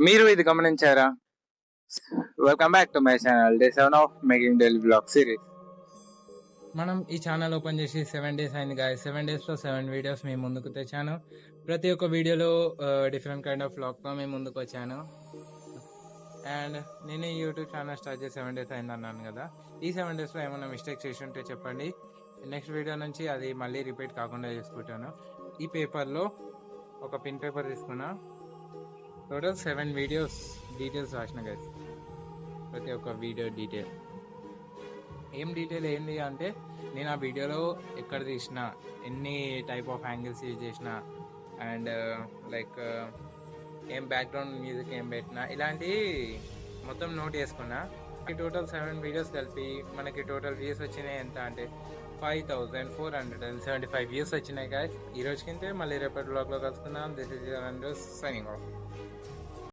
మీరు ఇది గమనించారా? Welcome back to my channel day 7 of making daily blog series. మనం ఈ ఛానల్ ఓపెన్ చేసి 7 days అయింది గాయ్. 7 daysలో 7 వీడియోస్ మేము ముందుకు తెచ్చాను. ప్రతి ఒక్క వీడియోలో డిఫరెంట్ కైండ్ ఆఫ్ వ్లాగ్తో మేము ముందుకు వచ్చాను. అండ్ నేను ఈ యూట్యూబ్ ఛానల్ స్టార్ట్ చేసి 7 days అయింది అన్నాను కదా. ఈ 7 daysలో ఏమైనా మిస్టేక్ చేసి ఉంటే చెప్పండి. నెక్స్ట్ వీడియో నుంచి అది మళ్ళీ రిపీట్ కాకుండా చేసుకుంటాను. ఈ పేపర్లో ఒక పిన్ పేపర్ తీసుకున్నా. టోటల్ 7 వీడియోస్ డీటెయిల్స్ రాసిన గైస్. ప్రతి ఒక్క వీడియో డీటెయిల్ ఏం డీటెయిల్ ఏంటి అంటే నేను ఆ వీడియోలో ఎక్కడ తీసిన, ఎన్ని టైప్ ఆఫ్ యాంగిల్స్ యూజ్ చేసిన, అండ్ లైక్ ఏం బ్యాక్గ్రౌండ్ మ్యూజిక్ ఏం పెట్టినా, ఇలాంటివి మొత్తం నోట్ చేసుకున్నా. ఈ టోటల్ 7 వీడియోస్ కలిపి మనకి టోటల్ వ్యూస్ వచ్చినాయి ఎంత అంటే 5475 వ్యూస్ వచ్చినాయి గాయస్. ఈ రోజుకింతే మళ్ళీ రేపటి బ్లాగ్లో కలుసుకుందాం. This is your signing off.